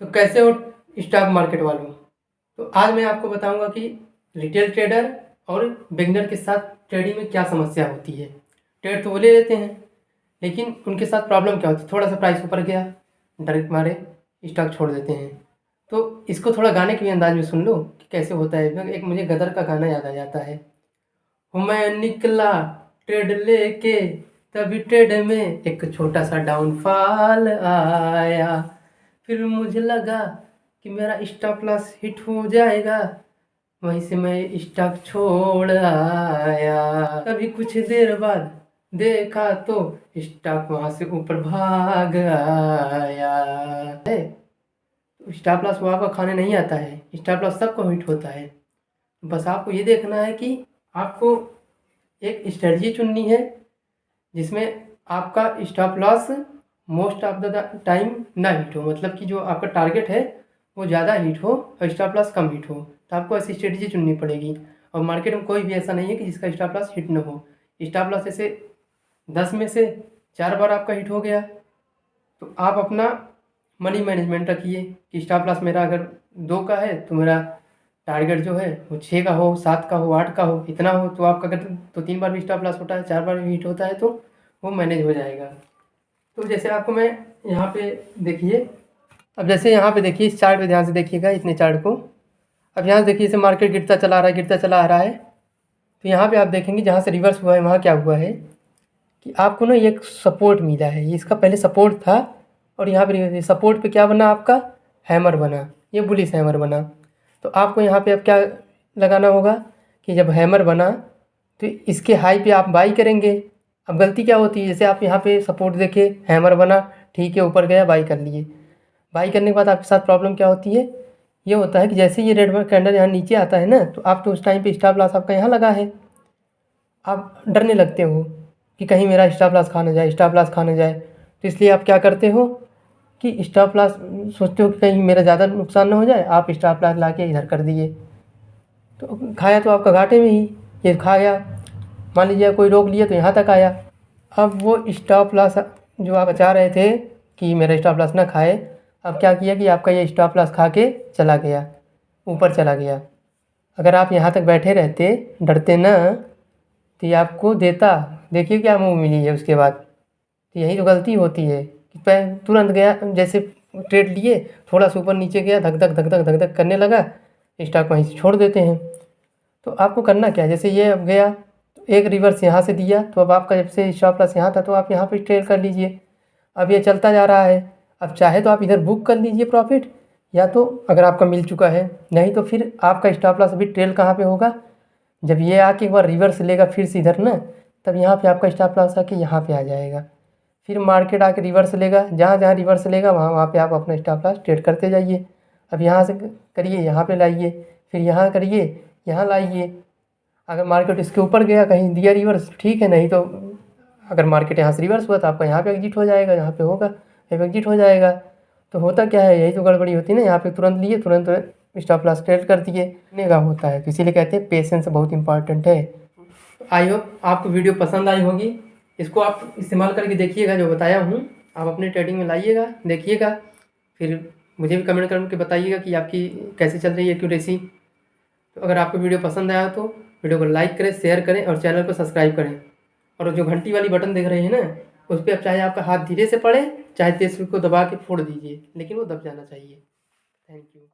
तो कैसे हो स्टॉक मार्केट वालों। तो आज मैं आपको बताऊंगा कि रिटेल ट्रेडर और बिगनर के साथ ट्रेडिंग में क्या समस्या होती है। ट्रेड तो वो ले लेते हैं, लेकिन उनके साथ प्रॉब्लम क्या होती है, थोड़ा सा प्राइस ऊपर गया, डर के मारे स्टॉक छोड़ देते हैं। तो इसको थोड़ा गाने के भी अंदाज में सुन लो कि कैसे होता है। एक मुझे गदर का गाना याद आ जाता है, मैं निकला ट्रेड लेके, तभी ट्रेड में एक छोटा सा डाउनफॉल आया। फिर मुझे लगा कि मेरा स्टॉप लॉस हिट हो जाएगा, वहीं से मैं स्टॉक छोड़ आया। तभी कुछ देर बाद देखा तो स्टॉक वहां से ऊपर भाग आया। स्टॉप लॉस वो आपका खाने नहीं आता है, स्टॉप लॉस सबको हिट होता है। बस आपको ये देखना है कि आपको एक स्ट्रेटजी चुननी है जिसमें आपका stop loss most of the time ना हिट हो, मतलब कि जो आपका टारगेट है वो ज़्यादा हिट हो और स्टॉप लॉस कम हिट हो। तो आपको ऐसी स्ट्रेटजी चुननी पड़ेगी। और मार्केट में कोई भी ऐसा नहीं है कि जिसका स्टॉप लॉस हिट ना हो। स्टॉप लॉस जैसे 10 में से 4 बार आपका हिट हो गया, तो आप अपना मनी मैनेजमेंट रखिए कि स्टॉप लॉस मेरा अगर 2 का है तो मेरा टारगेट जो है वो 6 का हो, 7 का हो, 8 का हो, इतना हो। तो आपका अगर तो 3 बार भी स्टॉप लॉस होता है, 4 बार भी हिट होता है, तो वो मैनेज हो जाएगा। तो जैसे आपको मैं यहाँ पे देखिए, अब जैसे यहाँ पे देखिए इस चार्ट पे ध्यान से देखिएगा, इतने चार्ट को। अब यहाँ से देखिए इसे मार्केट गिरता चला आ रहा है, गिरता चला आ रहा है। तो यहाँ पे आप देखेंगे जहाँ से रिवर्स हुआ है वहाँ क्या हुआ है कि आपको ना एक सपोर्ट मिला है। ये इसका पहले सपोर्ट था और यहाँ पे सपोर्ट पे क्या बना, आपका हैमर बना, ये बुलिश हैमर बना। तो आपको यहाँ पे अब क्या लगाना होगा कि जब हैमर बना तो इसके हाई पे आप बाई करेंगे। अब गलती क्या होती है, जैसे आप यहाँ पे सपोर्ट देखे, हैमर बना, ठीक है, ऊपर गया, बाई कर लिए। बाई करने के बाद आपके साथ प्रॉब्लम क्या होती है, ये होता है कि जैसे ये रेड कैंडल यहाँ नीचे आता है ना, तो आप तो उस टाइम पे स्टॉप लॉस आपका यहाँ लगा है, आप डरने लगते हो कि कहीं मेरा स्टॉप लॉस खा ना जाए, स्टॉप लॉस खा ना जाए। तो इसलिए आप क्या करते हो कि स्टॉप लॉस सोचते हो कि कहीं मेरा ज़्यादा नुकसान ना हो जाए, आप स्टॉप लॉस ला के इधर कर दिए, तो खाया तो आपका घाटे में ही, ये खा गया। मान लीजिए कोई रोक लिया तो यहाँ तक आया। अब वो स्टॉप लॉस जो आप बचा रहे थे कि मेरा स्टॉप लॉस ना खाए, अब क्या किया कि आपका ये स्टॉप लॉस खा के चला गया, ऊपर चला गया। अगर आप यहाँ तक बैठे रहते, डरते ना, तो ये आपको देता। देखिए क्या मूव मिली है उसके बाद। तो यही तो गलती होती है कि तुरंत गया, जैसे ट्रेड लिए, थोड़ा सा ऊपर नीचे गया, धक धक धक धक धक धक करने लगा, स्टॉक वहीं से छोड़ देते हैं। तो आपको करना क्या है, जैसे ये अब गया तो एक रिवर्स यहाँ से दिया, तो अब आपका जब से स्टॉप लॉस यहाँ था तो आप यहाँ पे ट्रेड कर लीजिए। अब ये चलता जा रहा है, अब चाहे तो आप इधर बुक कर लीजिए प्रॉफिट, या तो अगर आपका मिल चुका है, नहीं तो फिर आपका स्टॉप लॉस अभी ट्रेल कहाँ पे होगा, जब ये आके एक बार रिवर्स लेगा फिर से इधर ना, तब यहाँ पे आपका स्टॉप लॉस आके यहाँ पे आ जाएगा। फिर मार्केट आके रिवर्स लेगा, जहाँ जहाँ रिवर्स लेगा वहाँ वहाँ पे आप अपना स्टॉप लॉस ट्रेड करते जाइए। अब यहाँ से करिए, यहाँ पे लाइए, फिर यहाँ करिए, यहाँ लाइए। अगर मार्केट इसके ऊपर गया, कहीं दिया रिवर्स, ठीक है, नहीं तो अगर मार्केट यहाँ से रिवर्स हुआ तो आपका यहाँ पे एग्जिट हो जाएगा, यहाँ पे होगा एग्जिट हो जाएगा। तो होता क्या है, यही तो गड़बड़ी होती है ना, यहाँ पे तुरंत लिए, तुरंत स्टॉप लॉस ट्रेड कर दिए, का होता है। तो इसीलिए कहते हैं पेशेंस बहुत इंपॉर्टेंट है। आई होप आपको वीडियो पसंद आई होगी। इसको आप इस्तेमाल करके देखिएगा, जो बताया हूँ आप अपने ट्रेडिंग में लाइएगा, देखिएगा, फिर मुझे भी कमेंट करके बताइएगा कि आपकी कैसे चल रही है एक्यूरेसी। तो अगर आपको वीडियो पसंद आया तो वीडियो को लाइक करें, शेयर करें और चैनल को सब्सक्राइब करें। और जो घंटी वाली बटन देख रहे हैं ना, उस पर आप चाहे आपका हाथ धीरे से पड़े, चाहे तेज को दबा के फोड़ दीजिए, लेकिन वो दब जाना चाहिए। Thank you.